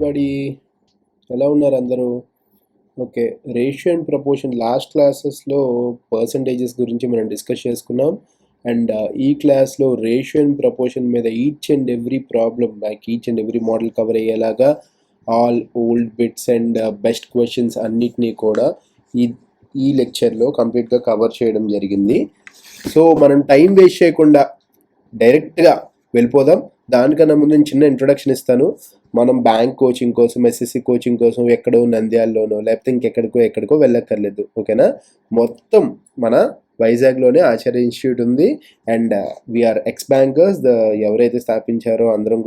Everybody, ఎలా ఉన్నారు అందరూ? Okay, ratio and proportion last క్లాసెస్లో పర్సంటేజెస్ గురించి మనం డిస్కస్ చేసుకున్నాం. అండ్ ఈ క్లాస్లో రేషియో అండ్ ప్రపోర్షన్ మీద each and every problem, like each and every model cover అయ్యేలాగా all old bits and best questions అన్నిటినీ కూడా ఈ లెక్చర్లో కంప్లీట్గా కవర్ చేయడం జరిగింది. సో మనం టైం వేస్ట్ చేయకుండా డైరెక్ట్గా వెళ్ళిపోదాం. దానికన్నా ముందు నేను చిన్న ఇంట్రొడక్షన్ ఇస్తాను. మనం బ్యాంక్ కోచింగ్ కోసం, ఎస్ఎస్సి కోచింగ్ కోసం ఎక్కడో నంద్యాలలోనో లేకపోతే ఇంకెక్కడికో వెళ్ళక్కర్లేదు. ఓకేనా? మొత్తం మన వైజాగ్లోనే ఆచార్య ఇన్స్టిట్యూట్ ఉంది. And we are ex bankers. ఎవరైతే స్థాపించారో అందరం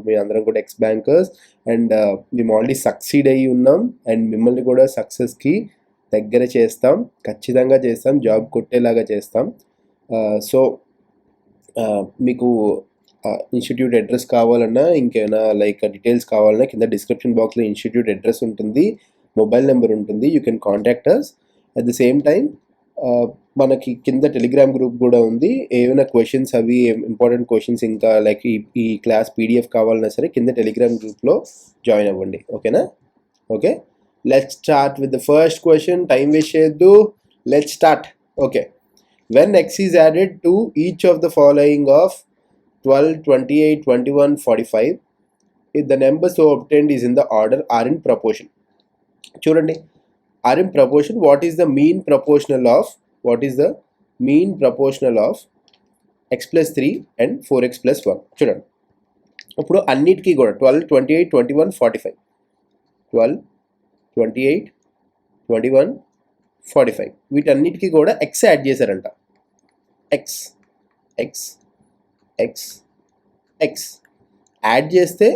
కూడా ఎక్స్ బ్యాంకర్స్. అండ్ మేము ఆల్రెడీ సక్సీడ్ అయ్యి ఉన్నాం. అండ్ మిమ్మల్ని కూడా సక్సెస్కి దగ్గర చేస్తాం, ఖచ్చితంగా చేస్తాం, జాబ్ కొట్టేలాగా చేస్తాం. సో మీకు ఇన్స్టిట్యూట్ అడ్రస్ కావాలన్నా, ఇంకేమైనా లైక్ డీటెయిల్స్ కావాలన్నా కింద డిస్క్రిప్షన్ బాక్స్లో ఇన్స్టిట్యూట్ అడ్రస్ ఉంటుంది, మొబైల్ నెంబర్ ఉంటుంది. You can contact us. At the same time మనకి కింద టెలిగ్రామ్ గ్రూప్ కూడా ఉంది. ఏమైనా క్వశ్చన్స్, అవి ఇంపార్టెంట్ క్వశ్చన్స్, ఇంకా లైక్ ఈ క్లాస్ పీడిఎఫ్ కావాలన్నా సరే కింద టెలిగ్రామ్ గ్రూప్లో జాయిన్ అవ్వండి. ఓకేనా? Okay, let's start with the first question. Time waste చేయొద్దు, let's start. Okay, when x is added to each of the following of 12, 28, 21, 45, if the number so obtained is in the order are in proportion. చూడండి, are in proportion. What is the mean proportional of x plus 3 and 4x plus 1? చూడండి, ఇప్పుడు అన్నిటికీ కూడా 12, 28, 21, 45, 12, 28, 21, 45 వీటన్నిటికీ కూడా X add చేశారంట. X add చేస్తే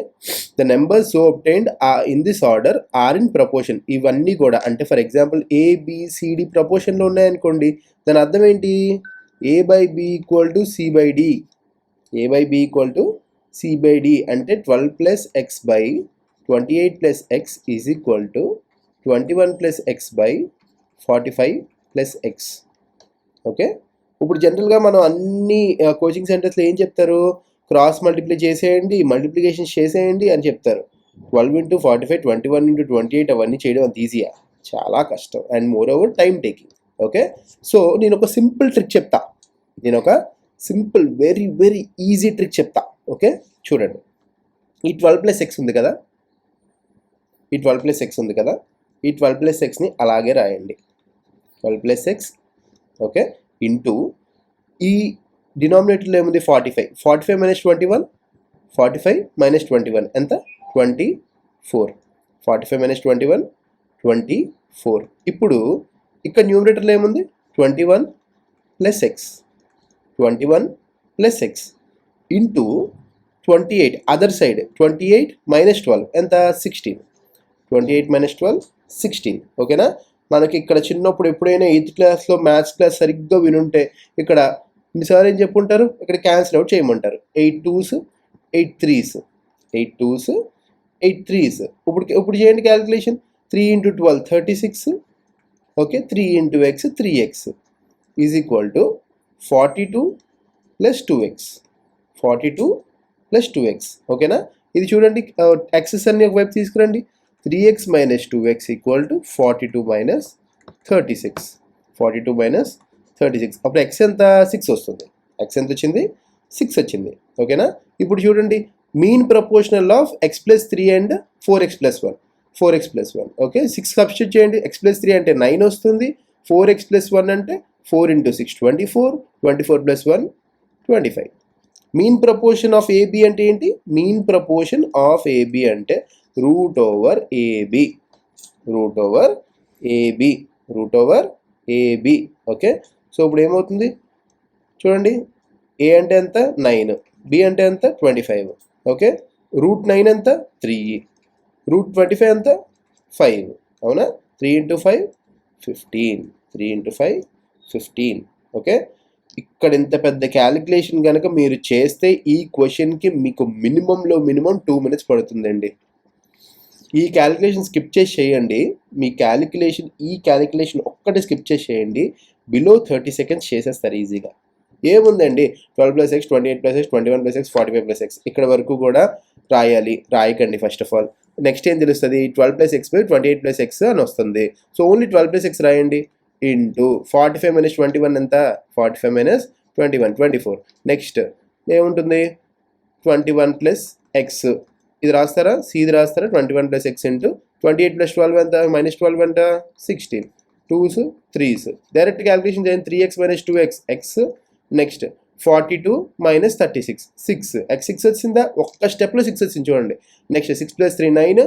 the numbers so obtained in this order or in proportion. ఇవన్నీ కూడా అంటే ఫర్ ఎగ్జాంపుల్ ఏబిసిడి ప్రపోర్షన్లో ఉన్నాయనుకోండి, దాని అర్థం ఏంటి? A by b equal to c by d. A by b equal to c by d అంటే 12 plus x by 28 plus x is equal to 21 plus x by 45 plus x. Okay, ఇప్పుడు జనరల్గా మనం అన్ని coaching సెంటర్స్లో ఏం చెప్తారు? Cross multiply చేసేయండి, multiplication చేసేయండి అని చెప్తారు. 12 ఇంటూ 45, 21 ఇంటూ 28 అవన్నీ చేయడం అంత ఈజీయా? చాలా కష్టం. And more over time taking. Okay, so నేను ఒక సింపుల్ ట్రిక్ చెప్తా. వెరీ వెరీ ఈజీ ట్రిక్ చెప్తా. ఓకే, చూడండి, ఈ 12 ప్లస్ ఎక్స్ ఉంది కదా, ఈ 12 ప్లస్ ఎక్స్ని అలాగే రాయండి. 12 ప్లస్ ఎక్స్, ఓకే, ఇంటూ ఈ డినామినేటర్లో ఏముంది? 45. 45 మైనస్ 21, 45 మైనస్ 21 ఎంత? 24. 45 మైనస్ 21, 24. ఇప్పుడు ఇక్కడ న్యూమరేటర్లో ఏముంది? 21 plus X, 21 plus X into 28 other side 28 minus 12 ఎంత? 16. 28 మైనస్ 12, 16. ఓకేనా? మనకి ఇక్కడ చిన్నప్పుడు ఎప్పుడైనా 8th క్లాస్లో మ్యాథ్స్ క్లాస్ సరిగ్గా వినుంటే ఇక్కడ సార్ ఏం చెప్పుంటారు? ఇక్కడ క్యాన్సిల్ అవుట్ చేయమంటారు. 8 2s 8 3s, 8 2s 8 3s. ఇప్పుడు చేయండి calculation. 3 into 12 36. Okay, 3 into X 3x is equal to 42 plus 2x. 42 plus 2x. ఓకేనా? ఇది చూడండి, ఎక్సెస్ అన్ని ఒకవైపు తీసుకురండి. 3x minus 2x equal to 42 minus 36. 42 minus 36. అప్పుడు x ఎంత? 6 వస్తుంది. x ఎంత వచ్చింది? 6 వచ్చింది. ఓకేనా? ఇప్పుడు చూడండి, mean proportional of x plus 3 and 4x plus 1. 4x plus 1. Okay, 6 substitute చేయండి. x ప్లస్ 3 అంటే 9 వస్తుంది. 4x ప్లస్ 1 అంటే 4 into 6 24. 24 plus 1 25. Mean proportion of A అంటే ఏంటి? మీన్ ప్రపోర్షన్ ఆఫ్ ఏబి అంటే root over A. Okay, so ఇప్పుడు ఏమవుతుంది చూడండి, ఏ అంటే ఎంత? 9, బి అంటే ఎంత? 25. ఓకే, రూట్ 9 ఎంత? 3, రూట్ 25 ఎంత? 5. అవునా? 3 ఇంటూ 5 15. 3 ఇంటూ 5 15. ఓకే, ఇక్కడ ఇంత పెద్ద క్యాలిక్యులేషన్ కనుక మీరు చేస్తే ఈ క్వశ్చన్కి మీకు మినిమంలో మినిమం 2 minutes పడుతుందండి. ఈ క్యాలిక్యులేషన్ స్కిప్ చేసి చేయండి. మీ క్యాలిక్యులేషన్ ఒక్కటి స్కిప్ చేసి చేయండి. బిలో 30 seconds చేసేస్తారు ఈజీగా. ఏముందండి, 12 + x, 28 + x, 21 + x, 45 + x ఇక్కడ వరకు కూడా రాయాలి. రాయకండి ఫస్ట్ ఆఫ్ ఆల్. నెక్స్ట్ ఏం తెలుస్తుంది 12+x/28+x అని వస్తుంది. సో ఓన్లీ 12+x రాయండి ఇంటూ 45 - 21 ఎంత 45 - 21 24. నెక్స్ట్ ఏముంటుంది 21+x ఇది రాస్తారా ఇది రాస్తారా 21+x ఇంటూ 28+12 ఎంత -12 ఎంత 16 2s 3s డైరెక్ట్ క్యాలిక్యులేషన్ చేయండి 3x - 2x x next 42 - 36 6 x 6 వచ్చిందా ఒక్క స్టెప్లో 6 వచ్చింది చూడండి. నెక్స్ట్ 6 + 3 9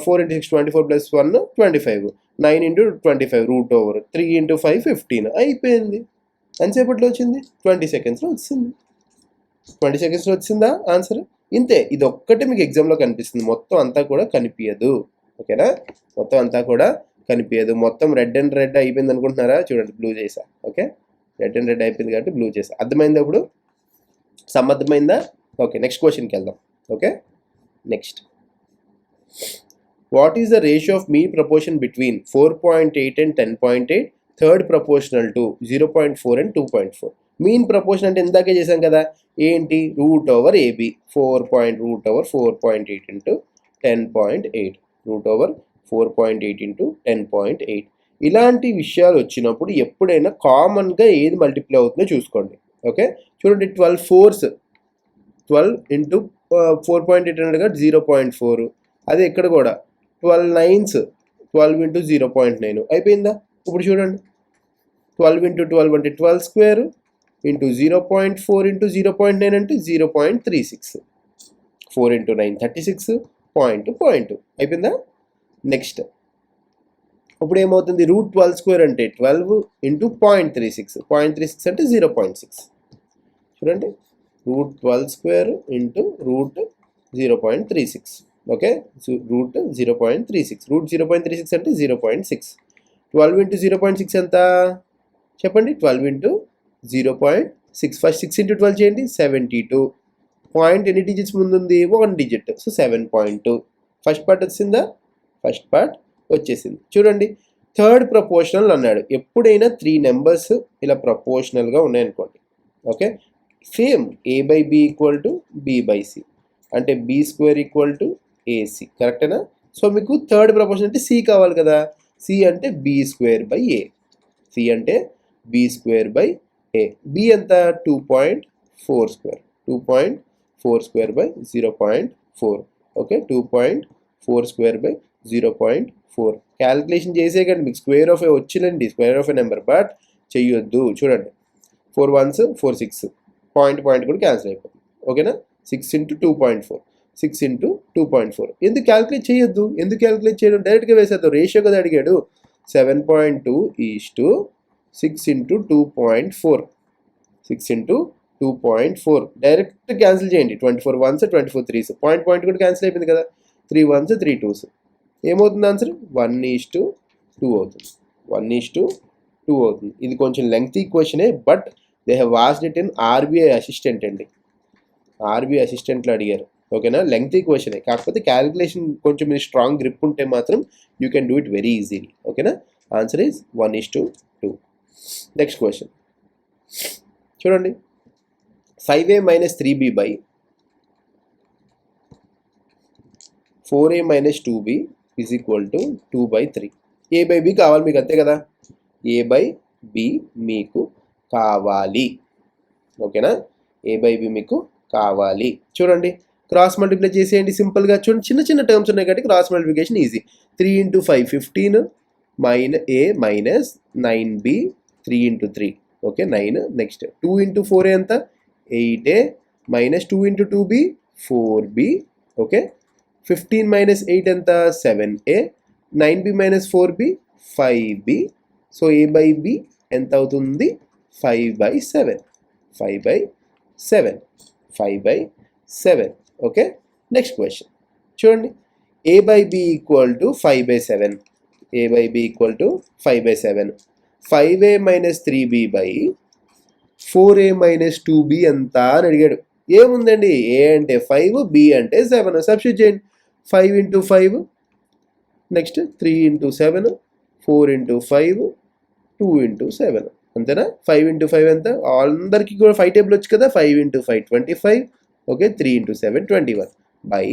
4 × 6 24 + 1 25 9 × 25 √3 × 5 15 అయిపోయింది. ఎంతసేపట్లో వచ్చింది 20 సెకండ్స్లో వచ్చింది. 20 సెకండ్స్లో వచ్చిందా ఆన్సర్. ఇంతే ఇది ఒక్కటే మీకు ఎగ్జామ్లో కనిపిస్తుంది మొత్తం అంతా కూడా కనిపించదు. ఓకేనా మొత్తం అంతా కూడా కనిపించదు. మొత్తం రెడ్ అండ్ రెడ్ అయిపోయింది అనుకుంటున్నారా చూడండి బ్లూ చేసా. ఓకే రెడ్ అండ్ రెడ్ అయిపోయింది కాబట్టి బ్లూ చేసా. అర్థమైందా ఇప్పుడు అర్థమైందా. ఓకే నెక్స్ట్ క్వశ్చన్కి వెళ్దాం. Okay next what is the ratio of mean proportion between 4.8 and 10.8 third proportional to 0.4 and 2.4. Mean proportion అంటే ఇందాకే చేసాం కదా ఏంటి √AB 4.8 ఇంటూ 10.8 √4.8 ఇంటూ 10.8. ఇలాంటి విషయాలు వచ్చినప్పుడు ఎప్పుడైనా కామన్గా ఏది మల్టిప్లై అవుతుందో చూసుకోండి. ఓకే చూడండి 12 4s 12 ఇంటూ 4.8 అంటే కదా 0.4. అదే ఇక్కడ కూడా 12 9s 12 ఇంటూ 0.9 అయిపోయిందా. ఇప్పుడు చూడండి 12 ఇంటూ 12 అంటే 12 స్క్వేర్ ఇంటూ 0.4 ఇంటూ 0.9 అంటే 0.36 4 ఇంటూ 9 36 పాయింట్ అయిపోయిందా. నెక్స్ట్ ఇప్పుడు ఏమవుతుంది √12² అంటే 12 ఇంటూ 0.36 అంటే 0.6 చూడండి √12² ఇంటూ √0.36. ఓకే √0.36 √0.36 అంటే 0.6. 12 ఇంటూ 0.6 ఎంత చెప్పండి 12 ఇంటూ 0.6 ఫస్ట్ 6 ఇంటూ 12 చేయండి 72. పాయింట్ ఎన్ని డిజిట్స్ ముందుంది 1 డిజిట్ సో 7.2. ఫస్ట్ పార్ట్ వచ్చిందా ఫస్ట్ పార్ట్ వచ్చేసింది. చూడండి థర్డ్ ప్రపోర్షనల్ అన్నాడు. ఎప్పుడైనా 3 నెంబర్స్ ఇలా ప్రపోర్షనల్గా ఉన్నాయనుకోండి ఓకే సేమ్ a/b = b/c అంటే b² = ac కరెక్టేనా. సో మీకు థర్డ్ ప్రపోర్షన్ అంటే c కావాలి కదా c అంటే b²/a c అంటే b²/a b ఎంత 2.42 2.42/0.4 ఓకే 2.42/0.4 క్యాలిక్యులేషన్ చేసే కానీ మీకు స్క్వేర్ ఆఫ్ ఏ వచ్చినండి square of a number but చెయ్యొద్దు. చూడండి 4 1s 4 6 పాయింట్ కూడా క్యాన్సిల్ అయిపోతుంది. ఓకేనా 6 ఇంటూ 2.4 6 ఇంటూ 2.4 ఎందుకు క్యాలిక్యులేట్ చేయొద్దు. ఎందుకు క్యాలిక్యులేట్ చేయడం డైరెక్ట్గా వేసేద్దాం రేషియో కదా అడిగాడు 7.2 6 ఇంటూ 2.4 6 ఇంటూ 2.4 డైరెక్ట్ క్యాన్సిల్ చేయండి 24 1s 24 3s పాయింట్ కూడా క్యాన్సిల్ అయిపోయింది కదా 3 1s 3 2s ఏమవుతుంది ఆన్సర్ 1:2 అవుతుంది 1:2 అవుతుంది. ఇది కొంచెం లెంగ్తీ క్వశ్చనే but they have asked it in RBI assistant అండి ఆర్బీఐ అసిస్టెంట్లో అడిగారు. ఓకేనా లెంగ్తీ క్వశ్చనే కాకపోతే క్యాలిక్యులేషన్ కొంచెం మీరు స్ట్రాంగ్ గ్రిప్ ఉంటే మాత్రం you can do it very easily. ఓకేనా ఆన్సర్ ఈజ్ 1:2. నెక్స్ట్ క్వశ్చన్ చూడండి 5a - 3b by 4a - 2b is equal to 2/3. a/b కావాలి మీకు అంతే కదా a/b మీకు కావాలి. ఓకేనా a/b మీకు కావాలి. చూడండి క్రాస్ మల్టిప్లై చేసేయండి సింపుల్గా. చూడండి చిన్న టర్మ్స్ ఉన్నాయి కాబట్టి cross multiplication easy. 3 × 5 15 a minus 9b 3 × 3 okay 9. Next 2 × 4 ఎంత 8a minus 2 × 2b 4b okay 15 - 8 ఎంత 7a 9b - 4b 5b. So a/b ఎంత అవుతుంది 5/7 5/7 ఓకే. నెక్స్ట్ క్వశ్చన్ చూడండి a/b = 5/7 a/b = 5/7 5a - 3b by 4a - 2b ఎంత అని అడిగాడు. ఏముందండి a అంటే 5 b అంటే 7 సబ్స్టిట్యూట్ చేయండి 5 × 5 నెక్స్ట్ 3 × 7 4 × 5 2 × 7 అంతేనా. 5 × 5 ఎంత అందరికీ కూడా 5 టేబుల్ వచ్చు కదా 5 × 5 25 ఓకే 3 × 7 21 by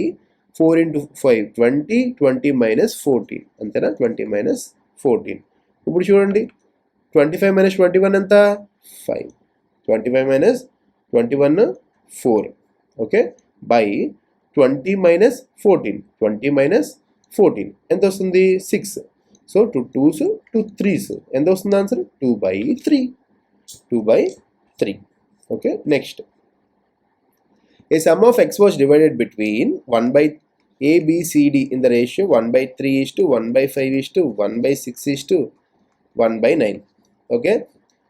4 into 5 20, 20 minus 14 అంతేనా, 20 minus 14. ఇప్పుడు చూడండి 25 minus 21 ఎంత 5, 25 minus 21 4, okay, by 20 minus 14, 20 minus 14 ఎంత వస్తుంది 6. సో 2 2s 2 3s ఎంత వస్తుంది answer 2/3, 2/3. Okay, next a sum of x was divided between 1 by a, b, c, d in the ratio 1/3 is to 1/5 is to 1/6 is to 1/9. Okay,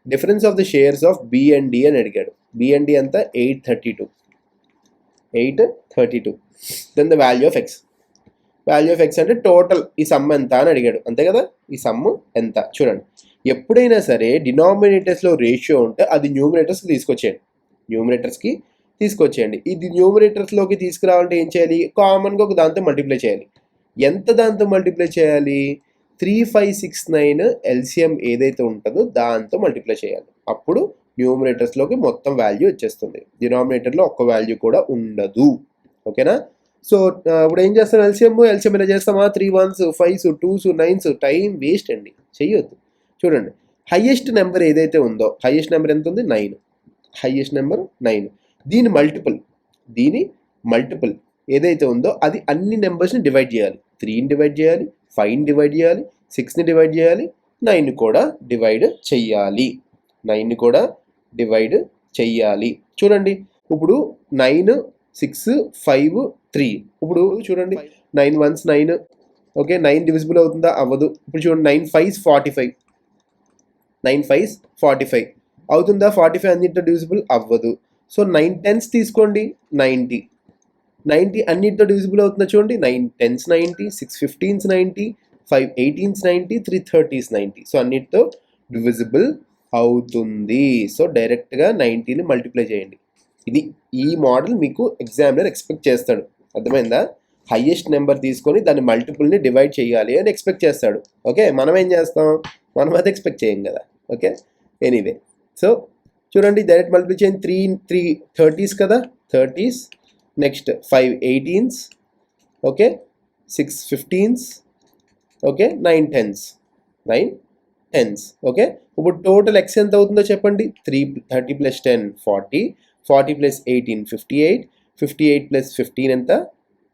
difference of the shares of b and d అని అడిగాడు. b and d అంతా 832. Then the value of X. Value of X అంటే total ఈ sum ఎంత అని అడిగాడు, అంతే కదా. ఈ సమ్ ఎంత చూడండి, ఎప్పుడైనా సరే డినామినేటర్స్లో రేషియో ఉంటే అది న్యూమినేటర్స్కి తీసుకొచ్చేయండి. ఇది న్యూమినేటర్స్లోకి తీసుకురావాలంటే ఏం చేయాలి, కామన్గా ఒక దాంతో మల్టిప్లై చేయాలి. ఎంత దాంతో మల్టిప్లై చేయాలి, 3569 ఎల్సిఎం ఏదైతే ఉంటుందో దాంతో మల్టిప్లై చేయాలి. అప్పుడు న్యూమినేటర్స్లోకి మొత్తం వాల్యూ వచ్చేస్తుంది, డినామినేటర్లో ఒక్క వాల్యూ కూడా ఉండదు. ఓకేనా. సో ఇప్పుడు ఏం చేస్తాం, ఎల్సిఎం ఇలా చేస్తామా, 3 1s 5s 2s 9s, time waste అండి, చెయ్యొద్దు. చూడండి హైయెస్ట్ నెంబర్ ఏదైతే ఉందో, హైయెస్ట్ నెంబర్ ఎంత ఉంది 9, హైయెస్ట్ నెంబర్ 9, దీని మల్టిపుల్ ఏదైతే ఉందో అది అన్ని నెంబర్స్ని డివైడ్ చేయాలి. 3ని డివైడ్ చేయాలి, 5ని డివైడ్ చేయాలి, 6ని డివైడ్ చేయాలి, 9ని కూడా డివైడ్ చెయ్యాలి. చూడండి ఇప్పుడు 9 6 5 3, ఇప్పుడు చూడండి 9 1s 9, ఓకే, 9 డివిజిబుల్ అవుతుందా, అవ్వదు. ఇప్పుడు చూడండి 9 5s 45, 9 5s 45 అవుతుందా, 45 అన్నిటితో డివిజిబుల్ అవ్వదు. సో 9 10s తీసుకోండి, 90 అన్నిటితో డివిజిబుల్ అవుతుందా చూడండి, 9 10s 90, 6 15s 90, 5 18s 90, 3 30s 90. So అన్నిటితో డివిజిబుల్ అవుతుంది. సో డైరెక్ట్గా 90ని మల్టిప్లై చేయండి. ఈ మోడల్ మీకు ఎగ్జామినర్ ఎక్స్పెక్ట్ చేస్తాడు, అర్థమైందా. హైయెస్ట్ నెంబర్ తీసుకొని దాని మల్టిపుల్ని డివైడ్ చేయాలి అని ఎక్స్పెక్ట్ చేస్తాడు. ఓకే, మనం ఏం చేస్తాం, మనం అది ఎక్స్పెక్ట్ చేయం కదా. ఓకే, ఎనీవే సో చూడండి డైరెక్ట్ మల్టిప్లై చేయండి. 3 30s కదా, 30s, next 5 18s, okay, 6 15s, okay, 9 10s, okay. ఇప్పుడు టోటల్ ఎక్స్ ఎంత అవుతుందో చెప్పండి, 30 + 10 40, 40 + 18 58, 58 + 15 ఎంత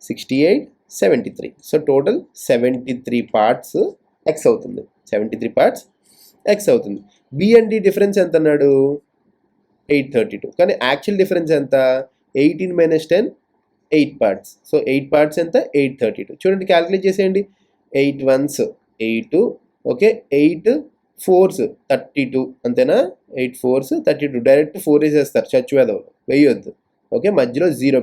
68, 73. సో టోటల్ 73 పార్ట్స్ ఎక్స్ అవుతుంది, 73 పార్ట్స్ ఎక్స్ అవుతుంది. బి అండ్ డి డిఫరెన్స్ ఎంత అన్నాడు 832, కానీ యాక్చువల్ డిఫరెన్స్ ఎంత 18 - 10 8 పార్ట్స్. సో 8 పార్ట్స్ ఎంత 832. చూడండి క్యాలిక్యులేట్ చేసేయండి, 8 1s 8, ఓకే, 8 4s 32 అంతేనా, 8 4s 32. డైరెక్ట్ 4 వేసేస్తారు చచ్చువేదవులు, వేయొద్దు. ఓకే, మధ్యలో 0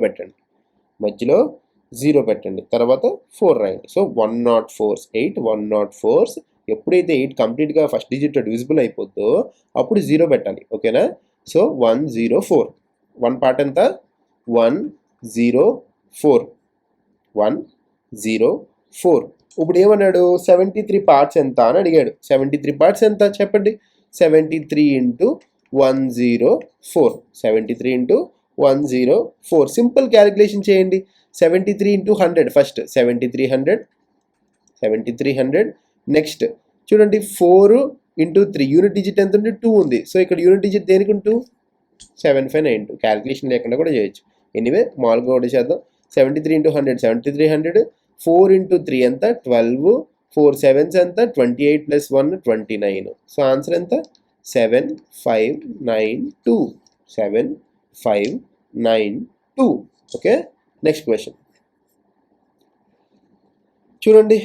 పెట్టండి, తర్వాత 4 రాయండి. So 104s 8 104s. ఎప్పుడైతే 8 కంప్లీట్గా ఫస్ట్ డిజిట్ డివిజిబుల్ అయిపోద్దో అప్పుడు 0 పెట్టాలి. ఓకేనా. సో 104, 1 పార్ట్ ఎంత 104. ఇప్పుడు ఏమన్నాడు 73 పార్ట్స్ ఎంత అని అడిగాడు. 73 పార్ట్స్ ఎంత చెప్పండి, 73 × 104, 73 × 104. సింపుల్ క్యాలిక్యులేషన్ చేయండి. 73 × 100 ఫస్ట్ 7300. నెక్స్ట్ చూడండి 4 × 3, యూనిట్ డిజిట్ ఎంత ఉంది 2 ఉంది. సో ఇక్కడ యూనిట్ డిజిట్ దేనికి 2 7592. క్యాలిక్యులేషన్ లేకుండా కూడా చేయొచ్చు. ఎనీవే మామూలుగా కూడా చేద్దాం. 73 × 100 7300, 4 × 3 ఎంత 12, 4 7s ఎంత 28 + 1 29. సో ఆన్సర్ ఎంత 7592. ఓకే, నెక్స్ట్ క్వశ్చన్ చూడండి.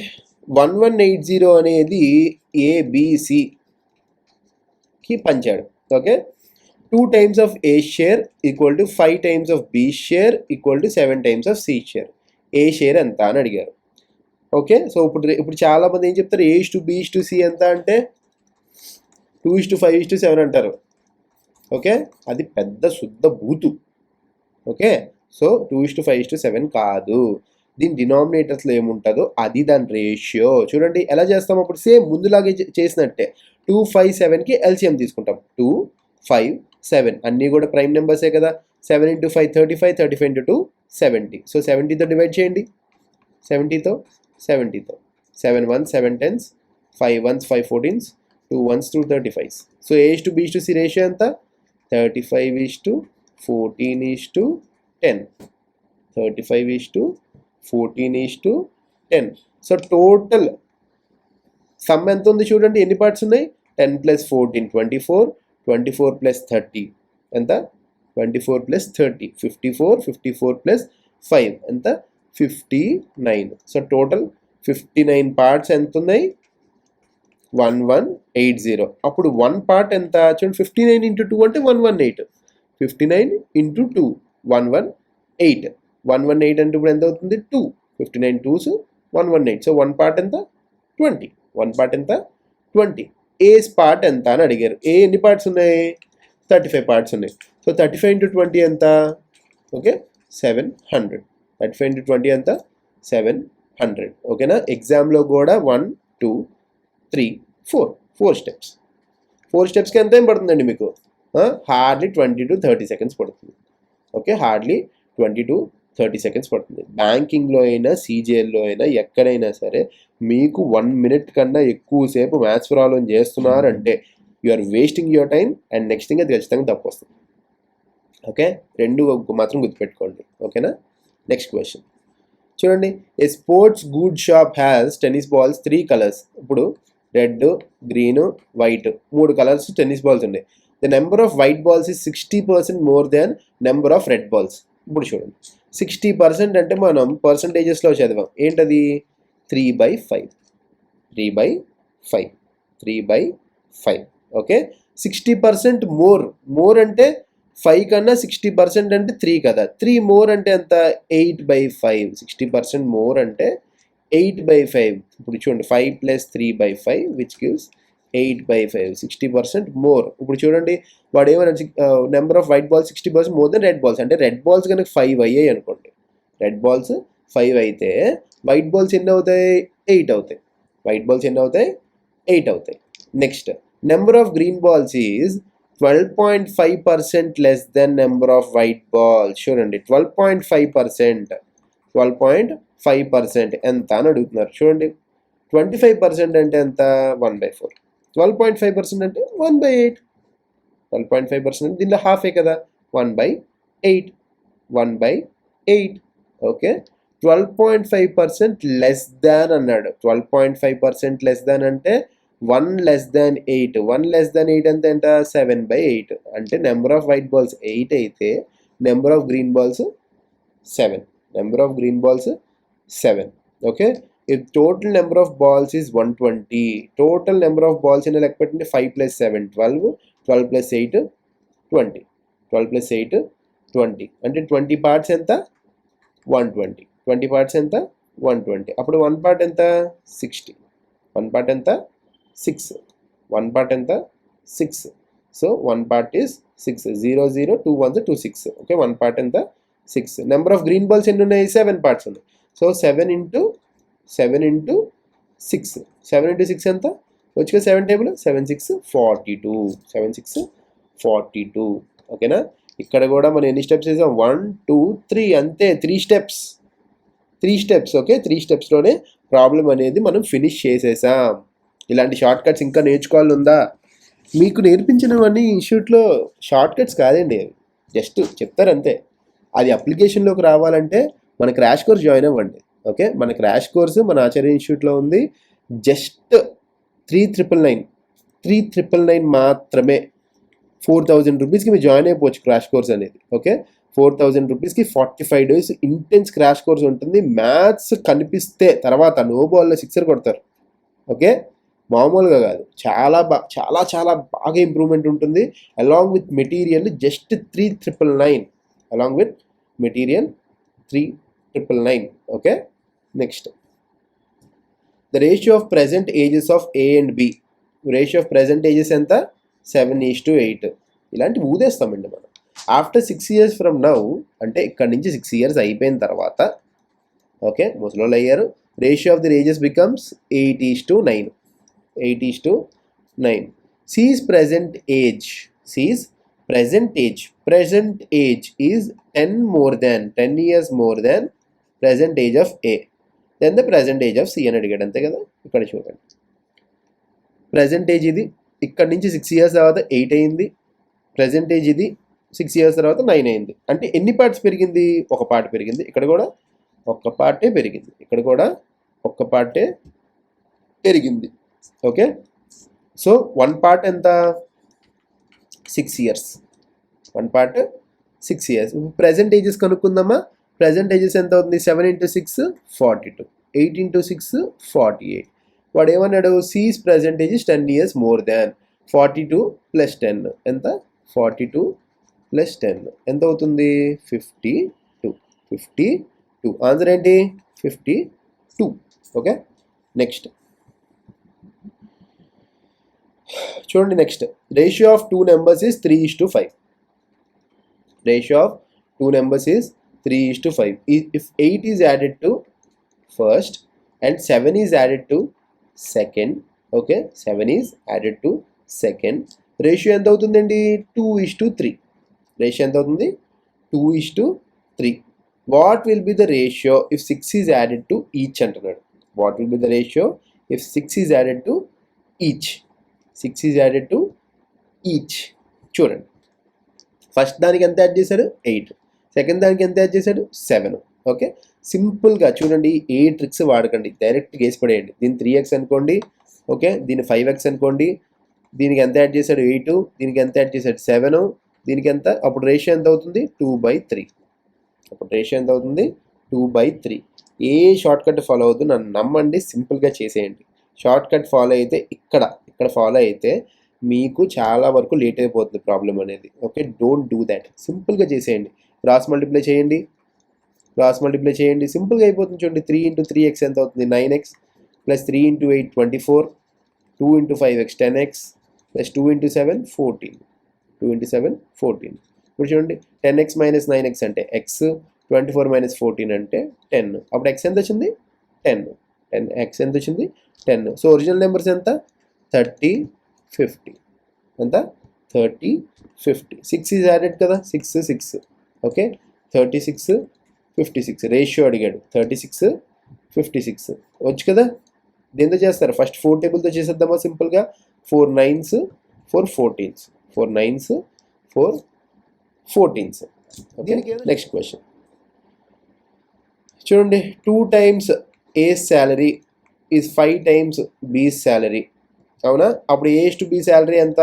1180 అనేది ABCకి పంచాడు. Okay, 2 times of A share = 5 times of B share = 7 times of C share. A share ఎంత అని అడిగారు. ఓకే, సో ఇప్పుడు చాలామంది ఏం చెప్తారు, A/B/C ఎంత అంటే 2:5:7 అంటారు. ఓకే, అది పెద్ద శుద్ధ బూతు. ఓకే, సో 2:5:7 కాదు, దీని డినామినేటర్స్లో ఏముంటుందో అది దాని రేషియో. చూడండి ఎలా చేస్తాం, అప్పుడు సేమ్ ముందులాగే చేసినట్టే 2 5 7కి ఎల్సిఎం తీసుకుంటాం. 2 5 7 అన్నీ కూడా ప్రైమ్ నెంబర్సే కదా. 7 × 5 35, 35 × 2 70. సో 70తో డివైడ్ చేయండి. 70తో 70తో 7 1s 7 10s 5 1s 5 14s 2 1s 2 35s. So A/B/C ratio ఎంత 35:14:10 35:14:10. సో టోటల్ సమ్ ఎంత ఉంది చూడండి, ఎన్ని పార్ట్స్ ఉన్నాయి 10 + 14 24 24 + 30 ఎంత 24 + 30 54 54 + 5 ఎంత 59. సో టోటల్ 59 పార్ట్స్ ఎంత ఉన్నాయి 1180. అప్పుడు 1 పార్ట్ ఎంత చూడండి 59 × 2 అంటే 118 59 × 2 118 118 అంటే ఇప్పుడు ఎంత అవుతుంది 2 59 2s 118. సో 1 పార్ట్ ఎంత 20 1 పార్ట్ ఎంత 20. ఏ పార్ట్ ఎంత అని అడిగారు. ఏ ఎన్ని పార్ట్స్ ఉన్నాయి 35 పార్ట్స్ ఉన్నాయి. సో 35 × 20 ఎంత ఓకే 700 35 × 20 ఎంత 700. ఓకేనా. ఎగ్జామ్లో కూడా 1 2 3 4 స్టెప్స్ 4 స్టెప్స్కి ఎంత ఏం పడుతుందండి మీకు హార్డ్లీ 20 to 30 seconds పడుతుంది. ఓకే హార్డ్లీ 20 to 30 seconds పడుతుంది. బ్యాంకింగ్లో అయినా సీజీఎల్లో అయినా ఎక్కడైనా సరే మీకు 1 minute కన్నా ఎక్కువసేపు మ్యాథ్స్ ప్రాబ్లం చేస్తున్నారంటే you are wasting your time and next thing అది ఖచ్చితంగా తప్పు వస్తుంది. ఓకే రెండు మాత్రం గుర్తుపెట్టుకోండి. ఓకేనా. నెక్స్ట్ క్వశ్చన్ చూడండి. A sports good shop has tennis balls 3 colors. ఇప్పుడు red green white 3 colours tennis balls ఉన్నాయి. The number of white balls is 60% more than number of red balls. ఇప్పుడు చూడండి 60% అంటే మనం పర్సంటేజెస్లో చదివాం. ఏంటది 3/5 3/5 3/5. ఓకే 60% మోర్ అంటే 5 కన్నా 60% అంటే 3 కదా. 3 మోర్ అంటే ఎంత 8/5. 60% మోర్ అంటే 8/5. ఇప్పుడు చూడండి 5 + 3/5 విచ్ గివ్స్ 8/5. 60% మోర్. ఇప్పుడు చూడండి వాడు ఏమన్నా number of white balls 60% more than red balls. అంటే రెడ్ బాల్స్ కనుక 5 అయ్యాయి అనుకోండి. రెడ్ బాల్స్ 5 అయితే వైట్ బాల్స్ ఎన్ని అవుతాయి 8 అవుతాయి. వైట్ బాల్స్ ఎన్ని అవుతాయి 8 అవుతాయి. Next number of green balls is 12.5% less than number of white balls. చూడండి 12.5% ఎంత అని అడుగుతున్నారు. చూడండి 25% అంటే ఎంత 1/4. 12.5% అంటే 1/8. 12.5% అంటే దీనిలో హాఫే కదా 1/8 1/8. ఓకే 12.5% లెస్ దాన్ అన్నాడు. 12.5% లెస్ దాన్ అంటే 1 less than 8. 1 less than 8 అంటే ఎంత 7/8. అంటే నెంబర్ ఆఫ్ వైట్ బాల్స్ 8 అయితే number of green balls 7. Number of green balls 7. Okay if total number of balls is 120, total number of balls in లెక్క పెట్టండి 5 + 7 12 12 + 8 20 12 + 8 20 అంటే 20 parts ఎంత 120. 20 parts ఎంత 120. అప్పుడు 1 part ఎంత 60. 1 part ఎంత 6. 1 part ఎంత 6. So 1 part is 6. 0 0 2 1 2 6. Okay 1 part ఎంత 6. నెంబర్ ఆఫ్ గ్రీన్ బాల్స్ ఎన్ని ఉన్నాయి 7 parts ఉన్నాయి. సో 7 × 6 7 × 6 ఎంత వచ్చి 7 టేబుల్ 7 6 42 7 6 42. ఓకేనా. ఇక్కడ కూడా మనం ఎన్ని స్టెప్స్ చేసాం 1 2 3 అంతే 3 స్టెప్స్ ఓకే 3 స్టెప్స్లోనే ప్రాబ్లం అనేది మనం ఫినిష్ చేసేసాం. ఇలాంటి షార్ట్ కట్స్ ఇంకా నేర్చుకోవాలి ఉందా. మీకు నేర్పించినవన్నీ ఇన్స్టిట్యూట్లో షార్ట్ కట్స్ కాదండి, జస్ట్ చెప్తారు అంతే. అది అప్లికేషన్లోకి రావాలంటే మన క్రాష్ కోర్స్ జాయిన్ అవ్వండి. ఓకే మన క్రాష్ కోర్సు మన ఆచార్య ఇన్స్టిట్యూట్లో ఉంది. జస్ట్ 3,999 మాత్రమే. 4,000 రూపీస్కి మీరు జాయిన్ అయిపోవచ్చు క్రాష్ కోర్స్ అనేది. ఓకే 4,000 రూపీస్కి 45 days ఇంటెన్స్ క్రాష్ కోర్స్ ఉంటుంది. మ్యాథ్స్ కనిపిస్తే తర్వాత నో బాల్లో 6 కొడతారు. ఓకే మామూలుగా కాదు, చాలా బాగా ఇంప్రూవ్మెంట్ ఉంటుంది. Along with material just 3,999. Along with material 3,999. Okay next the ratio of present ages of A and B. Ratio of present ages ఎంత 7:8. ఇలాంటివి ఊదేస్తామండి మనం. ఆఫ్టర్ 6 years ఫ్రమ్ నౌ అంటే ఇక్కడ నుంచి 6 years అయిపోయిన తర్వాత ఓకే ముసలోళ్ళు అయ్యారు. Ratio of the ages becomes 8:9. 8:9. C's present age is 10 years more than present age of A. Then the present age of C అని అడిగాడు, అంతే కదా. ఇక్కడ చూడండి, ప్రజెంట్ ఏజ్ ఇది, ఇక్కడ నుంచి 6 years తర్వాత 8 అయింది, ప్రజెంట్ ఏజ్ ఇది 6 years తర్వాత 9 అయింది. అంటే ఎన్ని పార్ట్స్ పెరిగింది? ఒక పార్ట్ పెరిగింది. ఇక్కడ కూడా ఒక్క పార్టే పెరిగింది, ఇక్కడ కూడా ఒక్క పార్టే పెరిగింది. ఓకే, సో 1 part ఎంత? 6 years. 1 part 6 years. Present ages కనుక్కుందామా? ప్రజెంట్ ఏజెస్ ఎంత అవుతుంది? 7 into 6 42, 8 into 6 48. వాడు ఏమన్నాడు? C's present age 10 years more than 42 + 10 ఎంత? 42 + 10 ఎంత అవుతుంది? 52. ఆన్సర్ ఏంటి? 52. ఓకే, నెక్స్ట్ చూడండి. Next, ratio of 2 numbers is 3:5. Ratio of 2 numbers is 3:5. If 8 is added to first and 7 is added to second, okay, 7 is added to second, ratio ఎంత అవుతుందండి? 2:3. Ratio ఎంత అవుతుంది? 2:3. What will be the ratio if 6 is added to each అంటున్నాడు. What will be the ratio if 6 is added to each? 6 is added to each. చూడండి, first దానికి ఎంత add చేశాడు? 8. Second దానికి ఎంత యాడ్ చేశాడు? 7. ఓకే, సింపుల్గా చూడండి, ఏ ట్రిక్స్ వాడకండి, డైరెక్ట్ గేసి పడేయండి. దీన్ని 3x అనుకోండి, ఓకే, దీన్ని 5x అనుకోండి, దీనికి ఎంత యాడ్ చేశాడు? 8, దీనికి ఎంత యాడ్ చేశాడు? 7, దీనికి ఎంత? అప్పుడు రేషియో ఎంత అవుతుంది? 2/3. అప్పుడు రేషియో ఎంత అవుతుంది? 2/3. ఏ షార్ట్ కట్ ఫాలో అవుతుంది? నన్ను నమ్మండి, సింపుల్గా చేసేయండి. షార్ట్ కట్ ఫాలో అయితే ఇక్కడ ఫాలో అయితే మీకు చాలా వరకు లేట్ అయిపోతుంది ప్రాబ్లం అనేది. Okay, don't do that. సింపుల్గా చేసేయండి. క్రాస్ మల్టిప్లై చేయండి, సింపుల్గా అయిపోతుంది. చూడండి, 3 into 3x ఎంత అవుతుంది? 9x + 3 into 8 24, 2 into 5x 10x + 2 into 7 14. 2 into 7 14. ఇప్పుడు చూడండి, 10x - 9x అంటే x, 24 - 14 అంటే 10. అప్పుడు x ఎంత వచ్చింది? 10. x ఎంత వచ్చింది? 10. సో ఒరిజినల్ నెంబర్స్ ఎంత? 30 50. ఎంత? 30 50. 6 ఈజ్ యాడెడ్ కదా, 6. ఓకే, 36 56. రేషియో అడిగాడు, 36 56 వచ్చు కదా. దేంతో చేస్తారు? ఫస్ట్ 4 టేబుల్తో చేసేద్దామా సింపుల్గా? 4 9s 4 14s, 4 9s 4 14s. Okay, next question చూడండి. 2 times A salary is 5 times B salary. అవునా? అప్పుడు A/B శాలరీ ఎంత?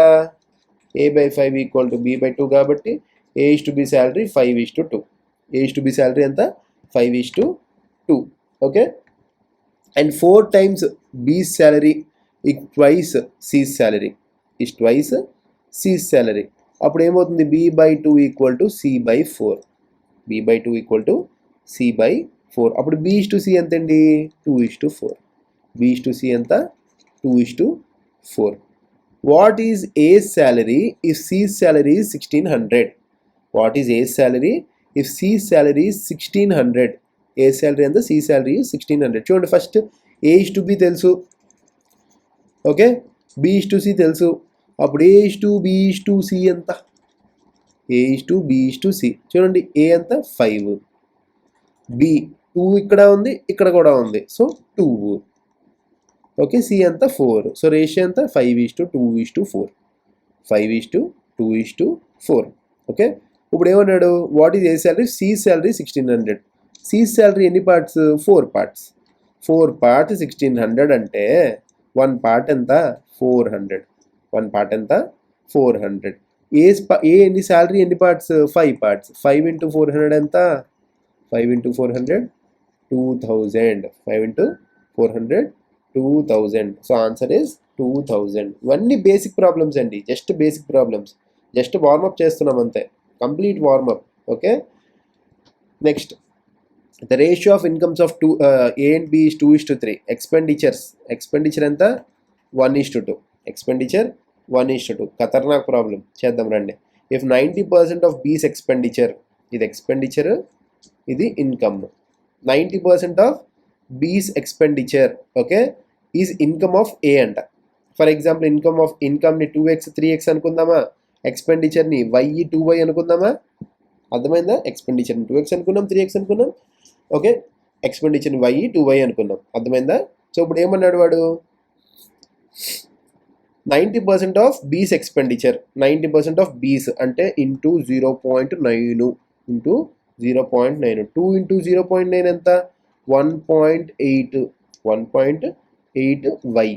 A/5 = B/2 కాబట్టి A/B శాలరీ 5:2. A/B శాలరీ ఎంత? 5:2. Okay, and 4 times B salary is twice C salary. అప్పుడు ఏమవుతుంది? B/2 = C/4. B/2 = C/4. అప్పుడు B/C ఎంత అండి? 2:4. B/C ఎంత? 2:4. What is A salary if C salary is 1600? What is A salary if C salary is 1600? A salary ఎంత? C salary is 1600. చూడండి, first A/B తెలుసు, okay, B/C తెలుసు. అప్పుడు A/B/C ఎంత? A/B/C. చూడండి, A ఎంత? 5, B 2 ఇక్కడ ఉంది, ఇక్కడ కూడా ఉంది, సో 2. ఓకే, C ఎంత? 4. సో రేషియో ఎంత? 5:2:4. 5:2:4. ఓకే, ఇప్పుడు ఏమన్నాడు? What is A salary? C salary 1600. C salary ఎన్ని పార్ట్స్? 4 parts. 4 parts 1600 అంటే 1 part ఎంత? 400. 1 part ఎంత? 400. ఏ ఎన్ని శాలరీ ఎన్ని పార్ట్స్? 5 parts. 5 into 400 ఎంత? 5 into 400 2000. 5 into 400 2000. So answer is 2000. ఇవన్నీ బేసిక్ ప్రాబ్లమ్స్ అండి, just basic problems, just warmup చేస్తున్నాం అంతే, complete warmup. Okay, next, the ratio of incomes of A and B is 2:3. Expenditure ఎంత? 1:2. Expenditure 1:2. ఖతర్నాక్ problem, చేద్దాం రండి. If 90% of B's expenditure, ఇది expenditure, ఇది income, 90% of B's expenditure, okay, is income of A అంట. For example, ఇన్కమ్ని 2x 3x అనుకుందామా? ఎక్స్పెండిచర్ని y 2y అనుకుందామా? అర్థమైందా? ఎక్స్పెండిచర్ని 2x అనుకున్నాం, 3x అనుకున్నాం. ఓకే, ఎక్స్పెండిచర్ వై 2y అనుకున్నాం, అర్థమైందా? సో ఇప్పుడు ఏమన్నాడు వాడు, 90% ఆఫ్ బీస్ ఎక్స్పెండిచర్, 90% ఆఫ్ బీస్ అంటే ఇంటూ 0.9 ఇంటూ 0.9, 2 ఇంటూ 0.9 ఎంత, 1.8, 1.8y,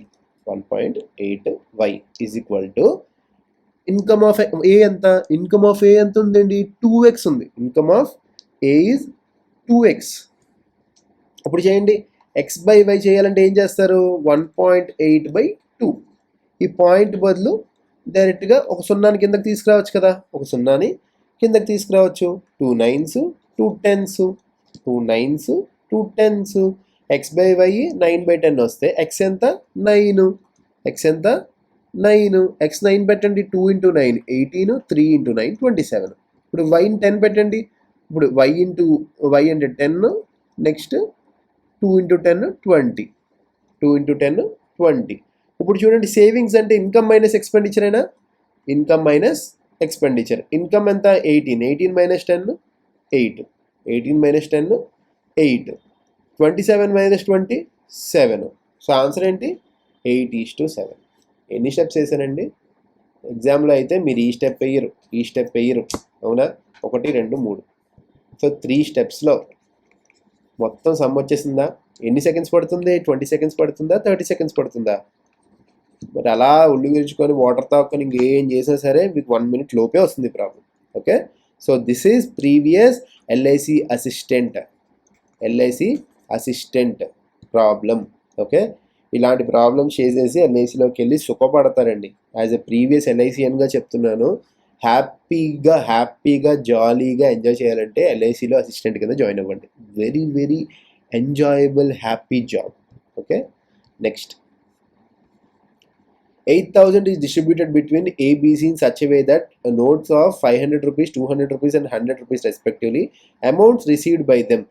1.8y is equal to income of A ఎంత, ఇన్కమ్ ఆఫ్ ఏ ఎంత ఉందండి, 2x ఉంది, income of A is 2x. అప్పుడు చేయండి, ఎక్స్ బై వై చేయాలంటే ఏం చేస్తారు, 1.8/2. ఈ పాయింట్ బదులు డైరెక్ట్గా ఒక సున్నాని కిందకి తీసుకురావచ్చు కదా, ఒక సున్నాని కిందకి తీసుకురావచ్చు. 2 9s 2 10s, 2 9s 2 10s. X by why 9/10 వస్తే ఎక్స్ ఎంత, 9, ఎక్స్ ఎంత 9, ఎక్స్ 9 పెట్టండి, 2 ఇంటూ 9 18, 3 ఇంటూ 9 27. ఇప్పుడు వైని 10 పెట్టండి, ఇప్పుడు వై అంటే 10, నెక్స్ట్ 2 ఇంటూ 10 20, 2 ఇంటూ 10 20. ఇప్పుడు చూడండి, సేవింగ్స్ అంటే ఇన్కమ్ మైనస్ ఎక్స్పెండిచర్ అయినా, ఇన్కమ్ మైనస్ ఎక్స్పెండిచర్. ఇన్కమ్ ఎంత, 18, 18 minus 10 8, 18 minus 10 8, 27 minus 20 7. So answer ఏంటి, 8:7. ఎన్ని స్టెప్స్ వేసానండి, ఎగ్జామ్లో అయితే మీరు ఈ స్టెప్ వేయరు, అవునా, 1 2 3. సో 3 స్టెప్స్లో మొత్తం సమ్ వచ్చేసిందా? ఎన్ని సెకండ్స్ పడుతుంది, 20 సెకండ్స్ పడుతుందా, 30 సెకండ్స్ పడుతుందా? మరి అలా ఉల్లు విరుచుకొని వాటర్ తాక్కుని ఇంకేం చేసినా సరే మీకు 1 minute లోపే వస్తుంది problem. Okay, so this is previous LIC assistant problem. Okay, ఇలాంటి ప్రాబ్లమ్స్ చేసేసి ఎల్ఐసిలోకి వెళ్ళి సుఖపడతారండి. యాజ్ ఎ ప్రీవియస్ ఎల్ఐసియన్గా చెప్తున్నాను, హ్యాపీగా జాలీగా ఎంజాయ్ చేయాలంటే ఎల్ఐసిలో అసిస్టెంట్ కింద జాయిన్ అవ్వండి. Very very enjoyable happy job. Okay, next 8,000 is distributed between A, B, C in such a way that notes of 500 rupees, 200 rupees and 100 rupees respectively, amounts received by them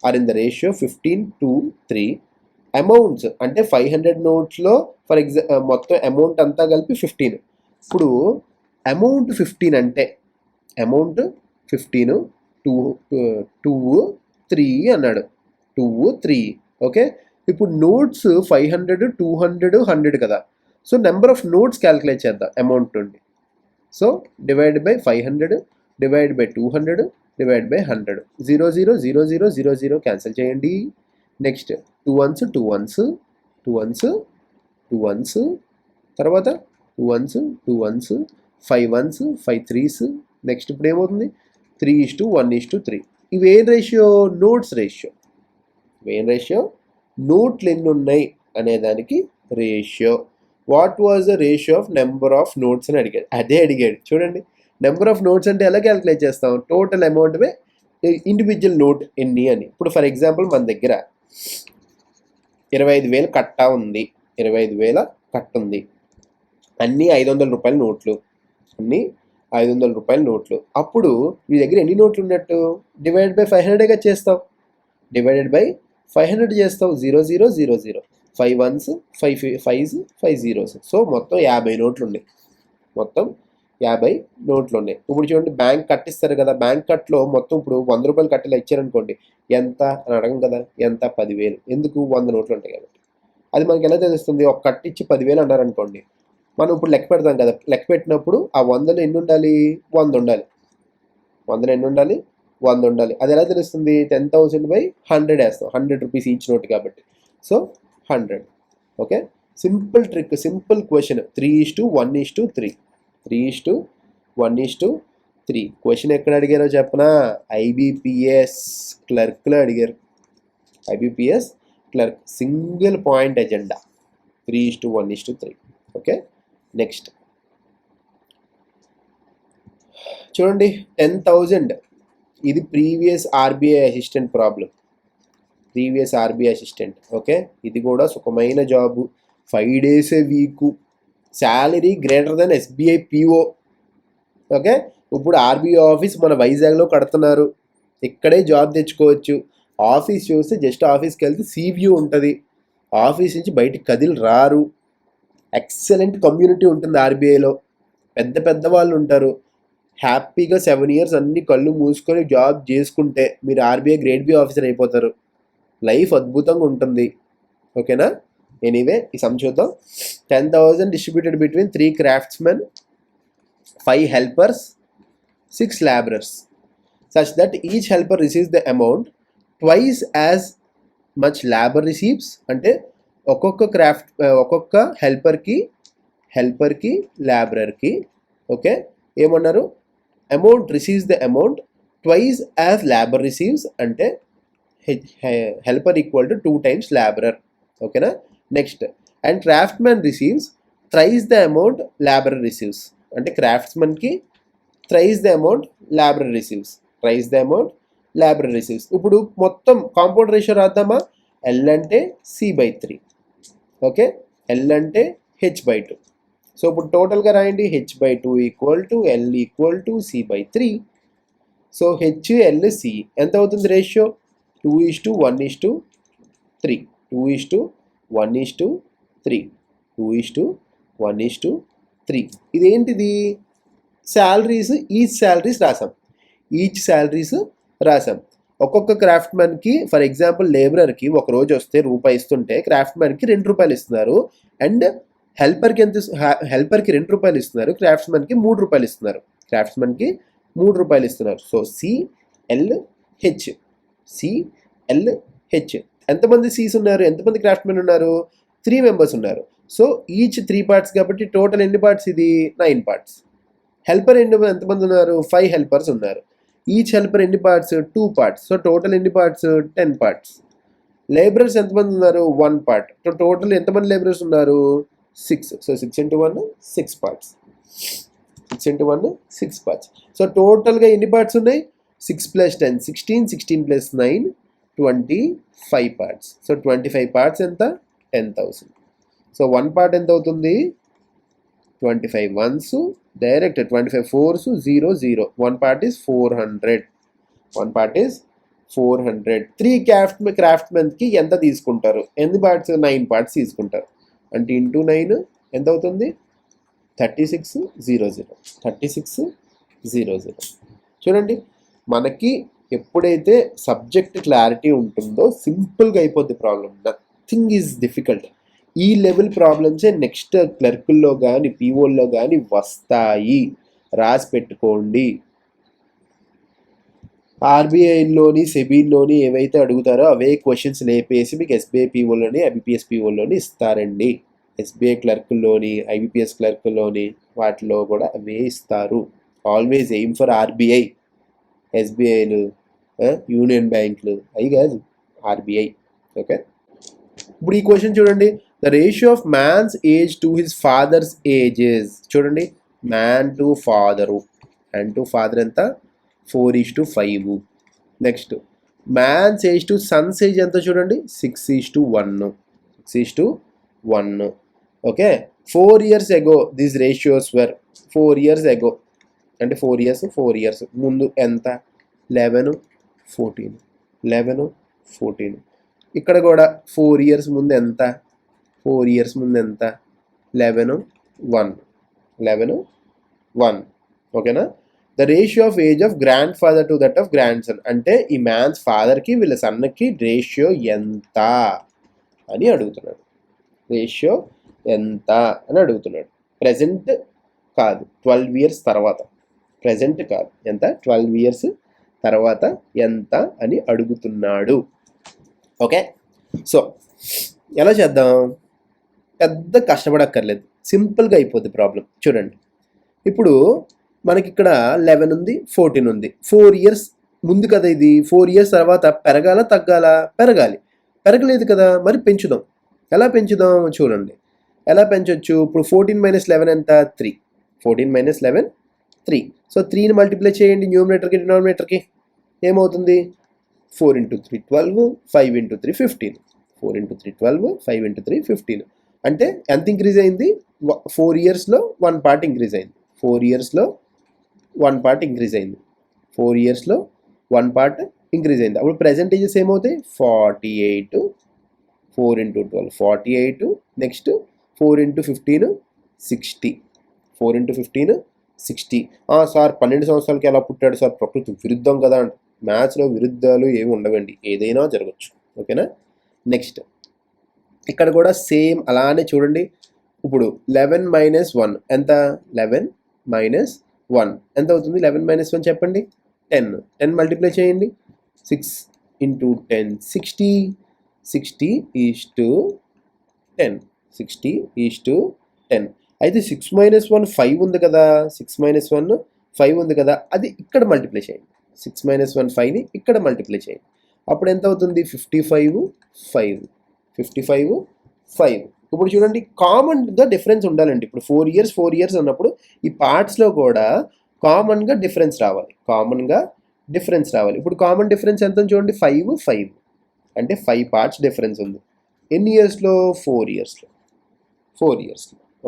are in the ratio 15:3. Amounts అంటే 500 నోట్స్లో మొత్తం amount అంతా కలిపి 15. ఇప్పుడు amount 15 అంటే amount 15 2 3 అన్నాడు, 2 3. Okay, ఇప్పుడు notes 500 200 100 కదా. So number of notes calculate చేద్దాం అమౌంట్ నుండి. So divide by 500 divide by 200 divide by 100, 0 0 0 0 0 0 cancel చేయండి. Next 2 1s 2 1s 2 1s 2 1s, తర్వాత 2 1s 2 1s, 5 1s 5 3s. Next ఇప్పుడు ఏమవుతుంది, 3:1:3. ఇవి ఏం రేషియో, నోట్స్ రేషియో. నోట్లు ఎన్ని ఉన్నాయి అనేదానికి ratio. What was the ratio of number of notes అని అడిగాడు. చూడండి, నెంబర్ ఆఫ్ నోట్స్ అంటే ఎలా క్యాలిక్యులేట్ చేస్తాం, total amount by individual note ఎన్ని అని. ఇప్పుడు ఫర్ ఎగ్జాంపుల్ మన దగ్గర 25,000 కట్ట ఉంది, 25,000 కట్ట ఉంది, అన్నీ 500 రూపాయల నోట్లు, అన్నీ 500 రూపాయల నోట్లు. అప్పుడు మీ దగ్గర ఎన్ని నోట్లు ఉన్నట్టు, డివైడ్ బై 500గా చేస్తావు, డివైడెడ్ బై 500 చేస్తావు, 0 0 0 0, 5 1s 5 5s 5 0s. సో మొత్తం 50 నోట్లు ఉన్నాయి, మొత్తం 50 నోట్లు ఉన్నాయి. ఇప్పుడు చూడండి, బ్యాంక్ కట్టిస్తారు కదా, బ్యాంక్ కట్లో మొత్తం ఇప్పుడు 100 రూపాయలు కట్టేలా ఇచ్చారనుకోండి, ఎంత అని అడగం కదా, ఎంత, 10,000. ఎందుకు, 100 నోట్లు ఉంటాయి కాబట్టి. అది మనకి ఎలా తెలుస్తుంది, ఒక కట్టు ఇచ్చి 10,000 అన్నారనుకోండి, మనం ఇప్పుడు లెక్క పెడతాం కదా, లెక్క పెట్టినప్పుడు ఆ 100లో ఎన్ని ఉండాలి, 100 ఉండాలి, 100లో ఎన్ని ఉండాలి, 100 ఉండాలి. అది ఎలా తెలుస్తుంది, 10,000/100 వేస్తాం, 100 రూపీస్ ఈచ్ నోట్ కాబట్టి. So 100. Okay, simple trick, simple question. 3:1:3, 3:1:3. Question ఎక్కడ అడిగారో చెప్పనా, ఐబిపిఎస్ క్లర్క్లో అడిగారు. IBPS clerk, single point agenda, 3:1:3. Okay, next చూడండి, 10,000. ఇది previous RBI assistant problem, previous RBI assistant. Okay, ఇది కూడా సుఖమైన job, 5 days a week, salary greater than SBI PO. Okay, ఇప్పుడు RBI office మన వైజాగ్లో కడుతున్నారు, ఇక్కడే జాబ్ తెచ్చుకోవచ్చు. ఆఫీస్ చూస్తే జస్ట్ ఆఫీస్కి వెళ్తే సీవ్యూ ఉంటుంది, ఆఫీస్ నుంచి బయటికి కదిలి రారు. ఎక్సలెంట్ కమ్యూనిటీ ఉంటుంది ఆర్బీఐలో, పెద్ద వాళ్ళు ఉంటారు. హ్యాపీగా 7 years అన్ని కళ్ళు మూసుకొని జాబ్ చేసుకుంటే మీరు ఆర్బీఐ గ్రేడ్ బి ఆఫీసర్ అయిపోతారు. లైఫ్ అద్భుతంగా ఉంటుంది. ఓకేనా? ఎనీవే ఈ సమ్ చూద్దాం. 10,000 distributed between 3 craftsmen, 5 helpers, 6 laborers, such that each helper receives the amount twice as much labor receives. అంటే ఒక్కొక్క హెల్పర్కి లాబరర్కి ఓకే ఏమన్నారు, amount receives the amount twice as labour receives, అంటే helper equal to 2 times labourer. ఓకేనా? Next, and craftsmen receives thrice the amount labourer receives, అంటే క్రాఫ్ట్స్మెన్కి thrice the amount labourer receives, thrice the amount labourer receives. ఇప్పుడు మొత్తం compound ratio రాద్దామా? L అంటే C/3, okay, L అంటే H/2. So ఇప్పుడు టోటల్గా రాయండి, H/2 equal to L equal to C/3. So HLC ఎంత అవుతుంది రేషియో? 2:1:3, 2:1:3, 2:1:3. ఇదేంటిది? శాలరీస్, ఈచ్ శాలరీస్ రాసాం. ఒక్కొక్క క్రాఫ్ట్మెన్కి, ఫర్ ఎగ్జాంపుల్ లేబరర్కి ఒక రోజు వస్తే రూపాయి ఇస్తుంటే క్రాఫ్ట్మెన్కి ₹2 ఇస్తున్నారు, అండ్ హెల్పర్కి హెల్పర్కి ₹2 ఇస్తున్నారు, క్రాఫ్ట్స్మెన్కి ₹3 ఇస్తున్నారు, సో CLH. ఎంతమంది సీస్ ఉన్నారు, ఎంతమంది క్రాఫ్ట్మెన్ ఉన్నారు? 3 members ఉన్నారు. సో ఈచ్ 3 parts కాబట్టి టోటల్ ఎన్ని పార్ట్స్? ఇది 9 parts. హెల్పర్ ఎంతమంది ఉన్నారు? 5 helpers ఉన్నారు. ఈచ్ హెల్పర్ ఎన్ని పార్ట్స్? 2 parts. సో టోటల్ ఎన్ని పార్ట్స్? 10 parts. లేబరర్స్ ఎంతమంది ఉన్నారు? 1 part. సో టోటల్ ఎంతమంది లేబరర్స్ ఉన్నారు? 6. So 6 into 1 6 parts. 6 into 1 6 parts. So టోటల్గా ఎన్ని పార్ట్స్ ఉన్నాయి? 6 + 10 16, 16 + 9 25 parts. సో 25 parts ఎంత? 10,000. సో 1 part ఎంత అవుతుంది? 25 ones direct, 25 fours 0 0. 1 part is 400. 3 క్రాఫ్ట్మెన్కి ఎంత తీసుకుంటారు? ఎన్ని పార్ట్స్? 9 parts తీసుకుంటారు. అంటే ఇంటూ 9 ఎంత అవుతుంది? 3600. చూడండి, మనకి ఎప్పుడైతే సబ్జెక్ట్ క్లారిటీ ఉంటుందో సింపుల్గా అయిపోద్ది ప్రాబ్లం. Nothing is difficult. ఈ లెవెల్ ప్రాబ్లమ్సే నెక్స్ట్ క్లర్కుల్లో కానీ పీఓల్లో కానీ వస్తాయి. రాసి పెట్టుకోండి. ఆర్బీఐలోని సెబీలోని ఏవైతే అడుగుతారో అవే క్వశ్చన్స్ లేపేసి మీకు ఎస్బీఐ పీఓలోని ఐబీపీఎస్ పీఓలోని ఇస్తారండి. ఎస్బీఐ క్లర్కుల్లోని ఐబీపీఎస్ క్లర్కుల్లోని వాటిలో కూడా అవే ఇస్తారు. Always aim for RBI. ఎస్బీఐలు, యూనియన్ బ్యాంకులు అవి కాదు, ఆర్బీఐ. ఓకే, ఇప్పుడు ఈ క్వశ్చన్ చూడండి. The ratio of man's age to his father's ages. చూడండి, man to father, man to father ఎంత? 4:5. Next, man's age to son's age ఎంత? చూడండి, 6:1. 6:1. Okay, 4 years ago this ratios were. 4 years ago అంటే 4 years ముందు ఎంత? 11, 14. ఇక్కడ కూడా 4 years ముందు ఎంత? 11, 1. ఓకేనా? The ratio of age of grand father to that of grand sun, అంటే ఈ మ్యాన్స్ ఫాదర్కి వీళ్ళ సన్కి రేషియో ఎంత అని అడుగుతున్నాడు. రేషియో ఎంత అని అడుగుతున్నాడు. ప్రజెంట్ కాదు, 12 years తర్వాత. ప్రజెంట్ కాదు, ఎంత? 12 years తర్వాత ఎంత అని అడుగుతున్నాడు. ఓకే, సో ఎలా చేద్దాం? పెద్ద కష్టపడక్కర్లేదు, సింపుల్గా అయిపోద్ది ప్రాబ్లం. చూడండి, ఇప్పుడు మనకి ఇక్కడ 11 ఉంది, 14 ఉంది. 4 years ముందు కదా ఇది. 4 years తర్వాత పెరగాల తగ్గాల? పెరగాలి. పెరగలేదు కదా, మరి పెంచుదాం. ఎలా పెంచుదాం? చూడండి ఎలా పెంచవచ్చు. ఇప్పుడు 14 - 11 ఎంత? 3. 14 - 11 3. సో 3ని మల్టిప్లై చేయండి న్యూమరేటర్కి డినామినేటర్కి. ఏమవుతుంది? 4 × 3 12, 5 × 3 15. 4 × 3 12, 5 × 3 15. అంటే ఎంత ఇంక్రీజ్ అయింది? 4 yearsలో 1 part ఇంక్రీజ్ అయింది. 4 yearsలో 1 part ఇంక్రీజ్ అయింది. 4 yearsలో 1 part ఇంక్రీజ్ అయింది. అప్పుడు పర్సెంటేజెస్ ఏమవుతాయి? 48. 4 × 12 48. నెక్స్ట్ 4 × 15 60. 4 × 15 60. సార్ 12 సంవత్సరాలకి ఎలా పుట్టాడు సార్? ప్రకృతి విరుద్ధం కదా. మ్యాథ్స్లో విరుద్ధాలు ఏమి ఉండవండి, ఏదైనా జరగచ్చు. ఓకేనా. నెక్స్ట్ ఇక్కడ కూడా సేమ్ అలానే చూడండి. ఇప్పుడు 11 మైనస్ 1 ఎంత? 11 మైనస్ 1 ఎంత అవుతుంది? 11 మైనస్ 1 చెప్పండి. 10. 10 మల్టిప్లై చేయండి. 6 into 10 60. 60 is to 10. 60 is to 10. అయితే 6 మైనస్ 1 5 ఉంది కదా. 6 మైనస్ 1 5 ఉంది కదా, అది ఇక్కడ మల్టిప్లై చేయండి. 6 మైనస్ 1 5ని ఇక్కడ మల్టిప్లై చేయండి. అప్పుడు ఎంత అవుతుంది? 55 5. 55 5. ఇప్పుడు చూడండి, కామన్గా డిఫరెన్స్ ఉండాలండి. ఇప్పుడు 4 ఇయర్స్ అన్నప్పుడు ఈ పార్ట్స్లో కూడా కామన్గా డిఫరెన్స్ రావాలి. ఇప్పుడు కామన్ డిఫరెన్స్ ఎంత చూడండి? 5 5 అంటే 5 పార్ట్స్ డిఫరెన్స్ ఉంది. ఎన్ని ఇయర్స్లో? 4 ఇయర్స్లో.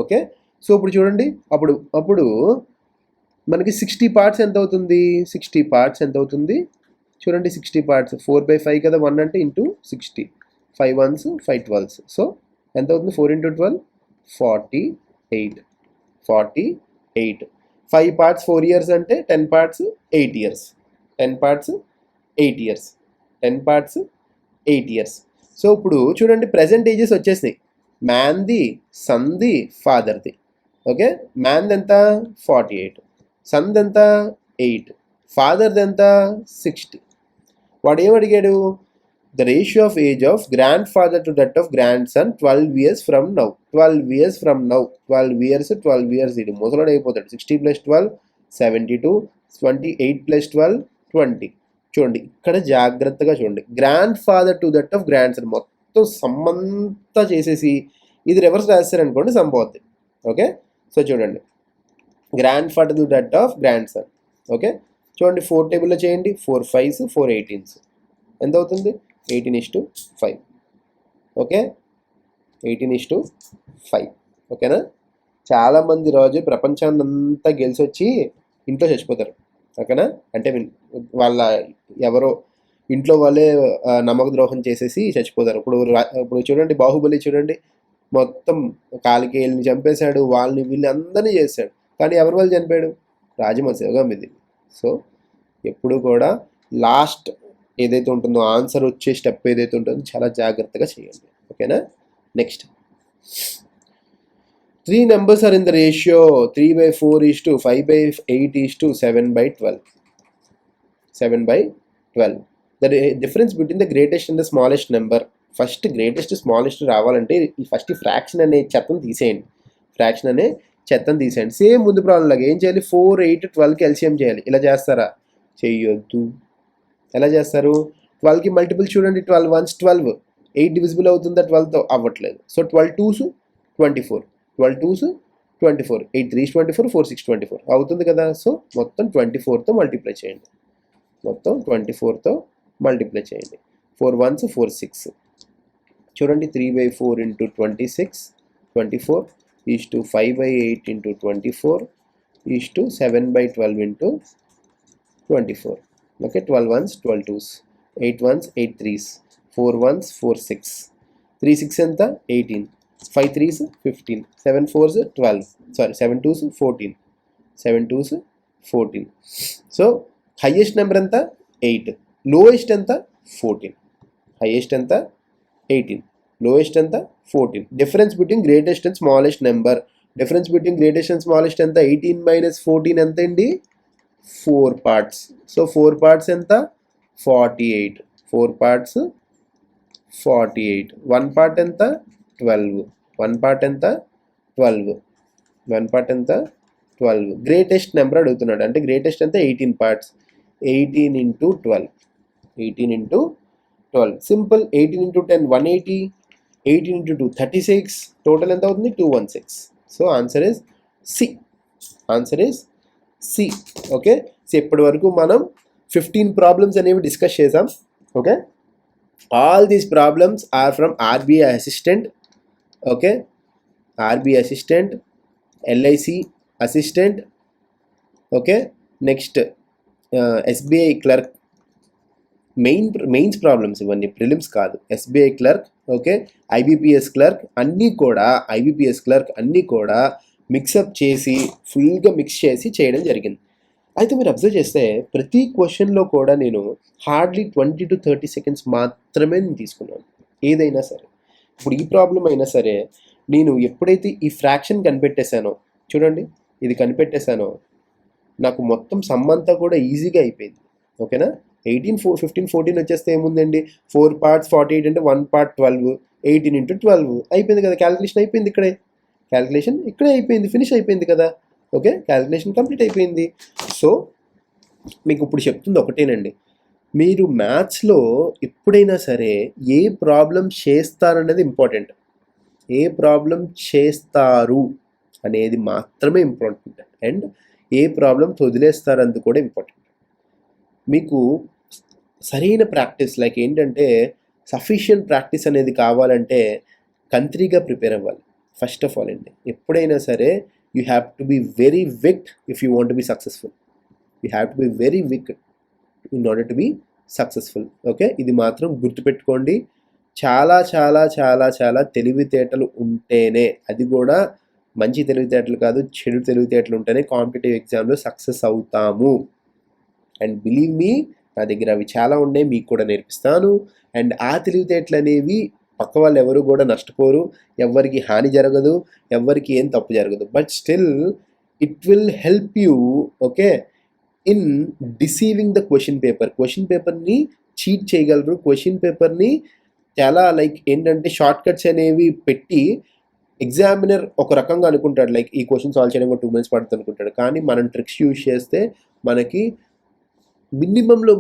ఓకే. సో ఇప్పుడు చూడండి, అప్పుడు మనకి 60 పార్ట్స్ ఎంత అవుతుంది? 60 పార్ట్స్ ఎంత అవుతుంది చూడండి. 60 పార్ట్స్ 4/5 కదా, 1 అంటే ఇంటూ 60. 5 1s 5 12s. సో ఎంత అవుతుంది? 4 into 12 48. 5 పార్ట్స్ 4 ఇయర్స్ అంటే 10 parts 8 years. 10 parts 8 years. So ఇప్పుడు చూడండి, ప్రెజెంట్ ఏజెస్ వచ్చేసినాయి. మ్యాన్ది, సన్ది, ఫాదర్ది. ఓకే. మ్యాన్ది ఎంత? 48. సన్ది ఎంత? 8. ఫాదర్ది ఎంత? 60. వాడు ఏమడిగాడు? The ratio of age of grand father to that of grand son 12 years from now. 12 years ఇది ముసలాడు అయిపోతాడు. 60 + 12 72. 28 + 12 20. చూడండి, ఇక్కడ జాగ్రత్తగా చూడండి. Grand father to that of grand sun మొత్తం సమ్మంతా చేసేసి ఇది రివర్స్ రాస్తారనుకోండి, సంపోద్ది. ఓకే. సో చూడండి, grand father to that of grand sun. Okay. చూడండి, 4 టేబుల్లో చేయండి. 4 5s 4 18s ఎంత అవుతుంది? 18:5. ఓకే. 18:5. ఓకేనా. చాలామంది రోజు ప్రపంచాన్ని అంతా గెలిచి వచ్చి ఇంట్లో చచ్చిపోతారు. ఓకేనా. అంటే వాళ్ళ ఎవరో ఇంట్లో వాళ్ళే నమ్మక ద్రోహం చేసేసి చచ్చిపోతారు. ఇప్పుడు చూడండి, బాహుబలి చూడండి, మొత్తం కాలికేయుల్ని చంపేశాడు, వాళ్ళని వీళ్ళని అందరినీ చేశాడు. కానీ ఎవరి వాళ్ళు చనిపోయాడు? రాజమౌళి. సో ఎప్పుడు కూడా లాస్ట్ ఏదైతే ఉంటుందో, ఆన్సర్ వచ్చే స్టెప్ ఏదైతే ఉంటుందో చాలా జాగ్రత్తగా చేయండి. ఓకేనా. Next, 3 numbers are in the ratio 3/4 5/8 7/12. 7/12. The difference between the greatest and the smallest number. First greatest smallest రావాలంటే ఫస్ట్ ఫ్రాక్షన్ అనే చెత్తను తీసేయండి. సేమ్ ముందు ప్రాబ్లం లాగా ఏం చేయాలి? 4 8 12కి ఎల్సిఎం చేయాలి. ఇలా చేస్తారా? చెయ్యొద్దు. ఎలా చేస్తారు? 12కి మల్టిపుల్ చూడండి. 12 1s 12. 8 డివిజిబుల్ అవుతుందా 12తో? అవ్వట్లేదు. So 12 2s 24. 12 2s 24. 8 3s 24. 4 6 24 అవుతుంది కదా. సో మొత్తం 24తో మల్టిప్లై చేయండి. 4 1s 4 6. చూడండి, 3/4 into 26 24 is to 5/8 into 24 is to 7/12 into 24. Okay. 12 1s 12 2s 8 1s 8 3s 4 1s 4 6. 3 6 ఎంత? 18. 5 3s 15. 7 4s 12. 7 2s 14. 7 2s 14. So highest number ఎంత? 8. లోయెస్ట్ ఎంత? 14. హైయెస్ట్ ఎంత? 18. లోయెస్ట్ ఎంత? 14. Difference between greatest and smallest number. Difference between greatest and smallest ఎంత? 18 - 14 ఎంత అండి? 4 parts. So 4 parts ఎంత? 48. 4 parts 48. 1 part ఎంత? 12. 1 part ఎంత? 12. 1 part ఎంత? 12. గ్రేటెస్ట్ నెంబర్ అడుగుతున్నాడు. అంటే గ్రేటెస్ట్ ఎంత? 18 parts. 18 into 12. 18 into 12. Simple. 18 into 10 180. 18 into 2 36. Total ఎంత అవుతుంది? 216. So answer is C. Okay. So ఇప్పటి వరకు మనం 15 ప్రాబ్లమ్స్ అనేవి డిస్కస్ చేసాం. Okay. All these problems are from RBI assistant. Okay. RBI assistant, LIC assistant. Okay. Next SBI clerk. Mains problems ఇవన్నీ, prelims కాదు. SBI clerk. Okay. IBPS clerk అన్నీ కూడా mix-up చేసి ఫుల్గా మిక్స్ చేసి చేయడం జరిగింది. అయితే మీరు అబ్జర్వ్ చేస్తే ప్రతి క్వశ్చన్లో కూడా నేను హార్డ్లీ 20 to 30 సెకండ్స్ మాత్రమే నేను తీసుకున్నాను, ఏదైనా సరే. ఇప్పుడు ఈ ప్రాబ్లం అయినా సరే నేను ఎప్పుడైతే ఈ ఫ్రాక్షన్ కనిపెట్టేశానో, చూడండి ఇది కనిపెట్టేశానో, నాకు మొత్తం సమ్ అంతా కూడా ఈజీగా అయిపోయింది. ఓకేనా, 18 4 15 14 వచ్చేస్తే ఏముందండి, 4 parts 48 అంటే 1 part 12, 18 into 12 అయిపోయింది కదా, క్యాలిక్యులేషన్ అయిపోయింది ఇక్కడే, క్యాలిక్యులేషన్ ఇక్కడే అయిపోయింది, ఫినిష్ అయిపోయింది కదా. ఓకే, క్యాలిక్యులేషన్ కంప్లీట్ అయిపోయింది. సో మీకు ఇప్పుడు చెప్తుంది ఒకటేనండి, మీరు మ్యాథ్స్లో ఎప్పుడైనా సరే ఏ ప్రాబ్లం చేస్తారనేది ఇంపార్టెంట్, ఏ ప్రాబ్లం చేస్తారు అనేది మాత్రమే ఇంపార్టెంట్, అండ్ ఏ ప్రాబ్లం వదిలేస్తారన్నది కూడా ఇంపార్టెంట్. మీకు సరైన ప్రాక్టీస్ లైక్ ఏంటంటే సఫిషియంట్ ప్రాక్టీస్ అనేది కావాలంటే కంట్రీగా ప్రిపేర్ అవ్వాలి. ఫస్ట్ ఆఫ్ ఆల్ అండి, ఎప్పుడైనా సరే you have to be very wicked if you want to be successful. You have to be very wicked in order to be successful. Okay, ఇది మాత్రం గుర్తుపెట్టుకోండి. చాలా చాలా చాలా చాలా తెలివితేటలు ఉంటేనే, అది కూడా మంచి తెలివితేటలు కాదు, చెడు తెలివితేటలు ఉంటేనే కాంపిటేటివ్ ఎగ్జామ్లో సక్సెస్ అవుతాము. అండ్ బిలీవ్ మీ, నా దగ్గర అవి చాలా ఉన్నాయి, మీకు కూడా నేర్పిస్తాను. అండ్ ఆ తెలివితేటలు అనేవి పక్క వాళ్ళు ఎవరు కూడా నష్టపోరు, ఎవరికి హాని జరగదు, ఎవరికి ఏం తప్పు జరగదు. But still it will help you, okay, in deceiving the question paper. Question పేపర్ని చీట్ చేయగలరు, క్వశ్చన్ పేపర్ని చాలా లైక్ ఏంటంటే షార్ట్ కట్స్ అనేవి పెట్టి ఎగ్జామినర్ ఒక రకంగా అనుకుంటాడు, లైక్ ఈ క్వశ్చన్ సాల్వ్ చేయడానికి 2 minutes పడుతుంది అనుకుంటాడు. కానీ మనం ట్రిక్స్ యూజ్ చేస్తే మనకి మినిమంలో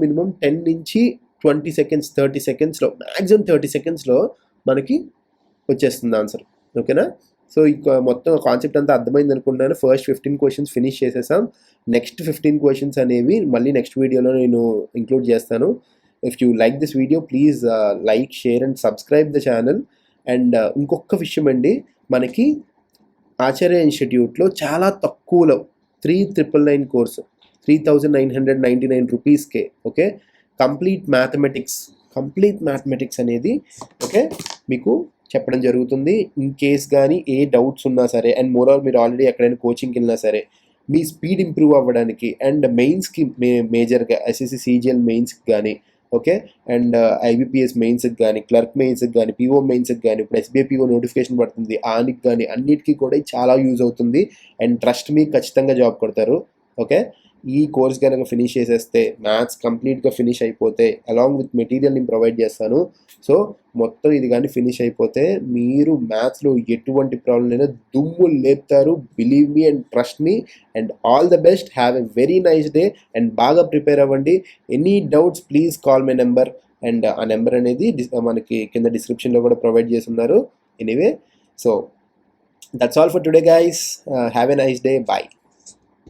మినిమం 10 నుంచి 20 seconds 30 secondsలో, మ్యాక్సిమం 30 secondsలో మనకి వచ్చేస్తుంది ఆన్సర్. ఓకేనా, సో ఇక మొత్తం కాన్సెప్ట్ అంతా అర్థమైంది అనుకుంటున్నాను. ఫస్ట్ 15 questions ఫినిష్ చేసేసాం. నెక్స్ట్ 15 questions అనేవి మళ్ళీ నెక్స్ట్ వీడియోలో నేను ఇంక్లూడ్ చేస్తాను. If you like this video please like, share and subscribe the channel. And ఇంకొక విషయం అండి, మనకి ఆచార్య ఇన్స్టిట్యూట్లో చాలా తక్కువలో 3999 కోర్సు, 3999 రూపీస్కే, ఓకే, కంప్లీట్ మ్యాథమెటిక్స్ అనేది, ఓకే, మీకు చెప్పడం జరుగుతుంది. ఇన్ కేస్ కానీ ఏ డౌట్స్ ఉన్నా సరే, అండ్ మోర్ మీరు ఆల్రెడీ ఎక్కడైనా కోచింగ్కి వెళ్ళినా సరే, మీ స్పీడ్ ఇంప్రూవ్ అవ్వడానికి అండ్ మెయిన్స్కి మేజర్గా ఎస్ఎస్సి సిజిఎల్ మెయిన్స్కి కానీ, ఓకే, అండ్ ఐబిపిఎస్ మెయిన్స్కి కానీ, క్లర్క్ మెయిన్స్కి కానీ, పిఓ మెయిన్స్కి కానీ, ఇప్పుడు ఎస్బీఐ పిఓ నోటిఫికేషన్ పడుతుంది, ఆనికి కానీ అన్నిటికీ కూడా చాలా యూజ్ అవుతుంది. అండ్ ట్రస్ట్ మీ, ఖచ్చితంగా జాబ్ కొడతారు. ఓకే, ఈ కోర్స్ కనుక ఫినిష్ చేసేస్తే, మ్యాథ్స్ కంప్లీట్గా ఫినిష్ అయిపోతే అలాంగ్ విత్ మెటీరియల్ నేను ప్రొవైడ్ చేస్తాను. సో మొత్తం ఇది కానీ ఫినిష్ అయిపోతే మీరు మ్యాథ్స్లో ఎటువంటి ప్రాబ్లం అయినా దుమ్ము లేపుతారు. Believe me and trust me. And all the best, have a very nice day. And బాగా ప్రిపేర్ అవ్వండి. Any doubts please call my number. And ఆ నెంబర్ అనేది మనకి కింద డిస్క్రిప్షన్లో కూడా ప్రొవైడ్ చేస్తున్నారు. Anyway, so that's all for today guys. Have a nice day. Bye.